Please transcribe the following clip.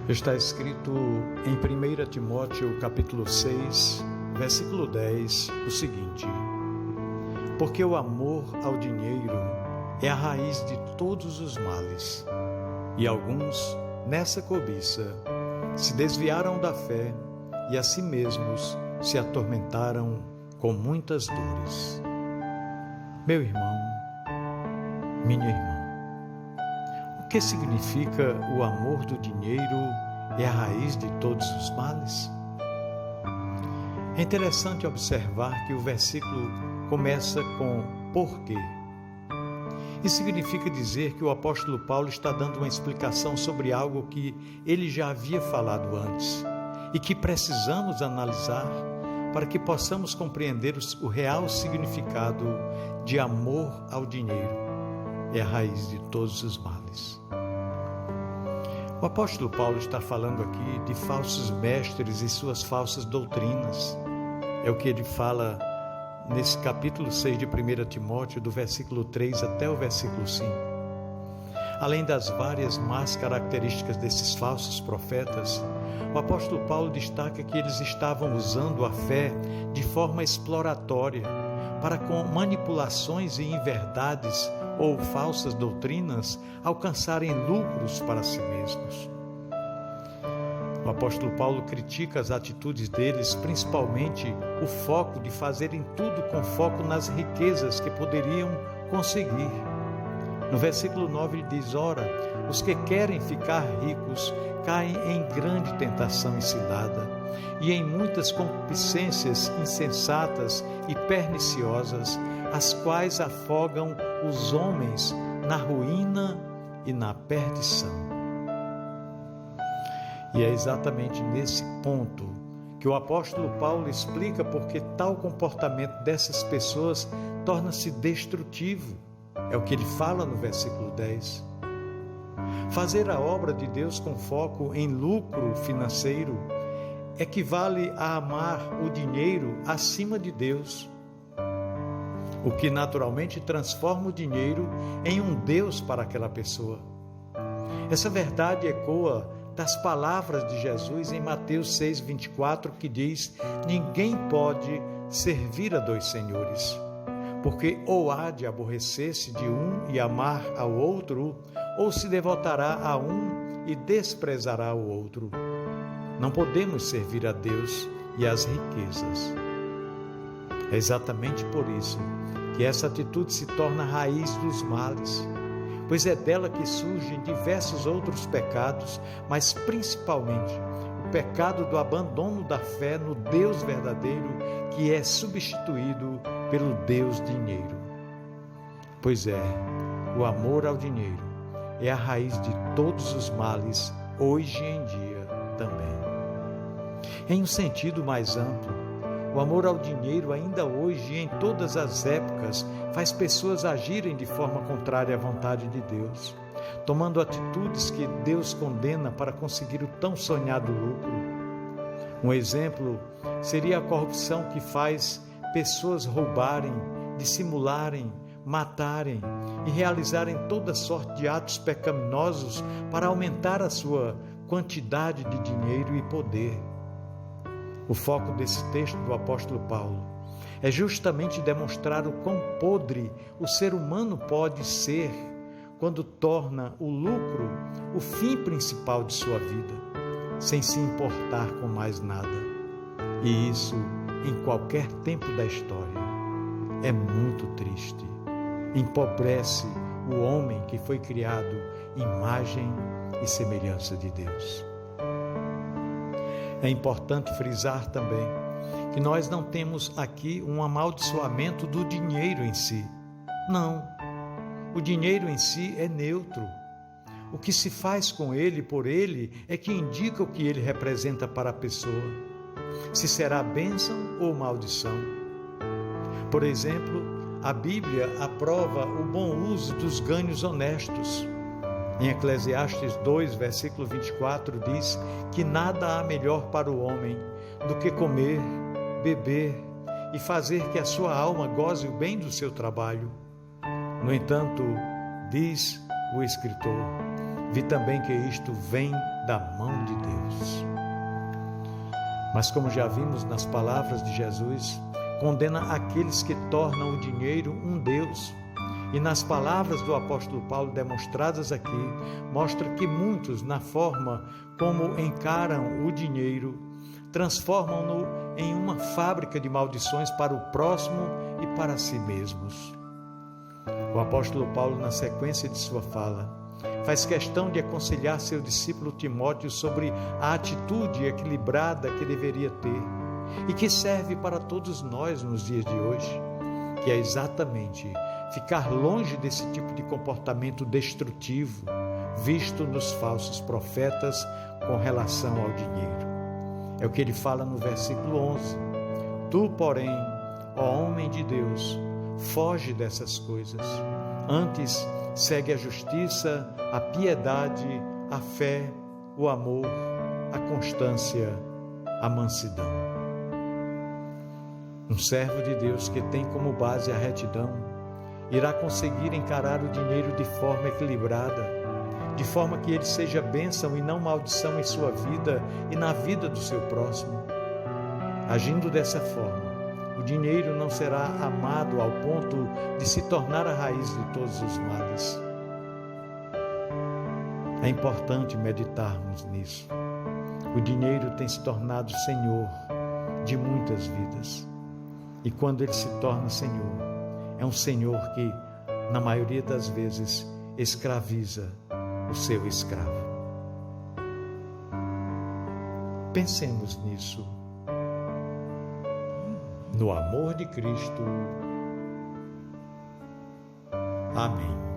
Está escrito em 1 Timóteo capítulo 6, versículo 10, o seguinte: porque o amor ao dinheiro é a raiz de todos os males, e alguns, nessa cobiça, se desviaram da fé e a si mesmos se atormentaram com muitas dores. Meu irmão, minha irmã, o que significa o amor do dinheiro é a raiz de todos os males? É interessante observar que o versículo começa com porquê. Isso significa dizer que o apóstolo Paulo está dando uma explicação sobre algo que ele já havia falado antes e que precisamos analisar para que possamos compreender o real significado de amor ao dinheiro. É a raiz de todos os males. O apóstolo Paulo está falando aqui de falsos mestres e suas falsas doutrinas. É o que ele fala nesse capítulo 6 de 1 Timóteo, do versículo 3 até o versículo 5. Além das várias más características desses falsos profetas, o apóstolo Paulo destaca que eles estavam usando a fé de forma exploratória para, com manipulações e inverdades ou falsas doutrinas, alcançarem lucros para si mesmos. O apóstolo Paulo critica as atitudes deles, principalmente o foco de fazerem tudo com foco nas riquezas que poderiam conseguir. No versículo 9 ele diz: ora, os que querem ficar ricos caem em grande tentação e cilada, e em muitas concupiscências insensatas e perniciosas, as quais afogam os homens na ruína e na perdição. E é exatamente nesse ponto que o apóstolo Paulo explica porque tal comportamento dessas pessoas torna-se destrutivo. É o que ele fala no versículo 10. Fazer a obra de Deus com foco em lucro financeiro equivale a amar o dinheiro acima de Deus, o que naturalmente transforma o dinheiro em um Deus para aquela pessoa. Essa verdade ecoa das palavras de Jesus em Mateus 6,24, que diz: ninguém pode servir a dois senhores, porque ou há de aborrecer-se de um e amar ao outro, ou se devotará a um e desprezará o outro. Não podemos servir a Deus e às riquezas. É exatamente por isso que essa atitude se torna a raiz dos males, pois é dela que surgem diversos outros pecados, mas principalmente o pecado do abandono da fé no Deus verdadeiro, que é substituído pelo Deus dinheiro. Pois é, o amor ao dinheiro é a raiz de todos os males, hoje em dia também. Em um sentido mais amplo, o amor ao dinheiro ainda hoje e em todas as épocas faz pessoas agirem de forma contrária à vontade de Deus, tomando atitudes que Deus condena para conseguir o tão sonhado lucro. Um exemplo seria a corrupção que faz pessoas roubarem, dissimularem, matarem e realizarem toda sorte de atos pecaminosos para aumentar a sua quantidade de dinheiro e poder. O foco desse texto do apóstolo Paulo é justamente demonstrar o quão podre o ser humano pode ser quando torna o lucro o fim principal de sua vida, sem se importar com mais nada. E isso, em qualquer tempo da história, é muito triste. Empobrece o homem que foi criado imagem e semelhança de Deus. É importante frisar também que nós não temos aqui um amaldiçoamento do dinheiro em si. Não, o dinheiro em si é neutro. O que se faz com ele, por ele, é que indica o que ele representa para a pessoa, se será bênção ou maldição. Por exemplo, a Bíblia aprova o bom uso dos ganhos honestos. Em Eclesiastes 2, versículo 24, diz que nada há melhor para o homem do que comer, beber e fazer que a sua alma goze o bem do seu trabalho. No entanto, diz o escritor, vi também que isto vem da mão de Deus. Mas como já vimos nas palavras de Jesus, condena aqueles que tornam o dinheiro um Deus. E nas palavras do apóstolo Paulo demonstradas aqui, mostra que muitos, na forma como encaram o dinheiro, transformam-no em uma fábrica de maldições para o próximo e para si mesmos. O apóstolo Paulo, na sequência de sua fala, faz questão de aconselhar seu discípulo Timóteo sobre a atitude equilibrada que deveria ter e que serve para todos nós nos dias de hoje, que é exatamente ficar longe desse tipo de comportamento destrutivo visto nos falsos profetas com relação ao dinheiro. É o que ele fala no versículo 11. Tu, porém, ó homem de Deus, foge dessas coisas. Antes, segue a justiça, a piedade, a fé, o amor, a constância, a mansidão. Um servo de Deus que tem como base a retidão irá conseguir encarar o dinheiro de forma equilibrada, de forma que ele seja bênção e não maldição em sua vida e na vida do seu próximo. Agindo dessa forma, o dinheiro não será amado ao ponto de se tornar a raiz de todos os males. É importante meditarmos nisso. O dinheiro tem se tornado senhor de muitas vidas. E quando ele se torna senhor, é um senhor que, na maioria das vezes, escraviza o seu escravo. Pensemos nisso. No amor de Cristo. Amém.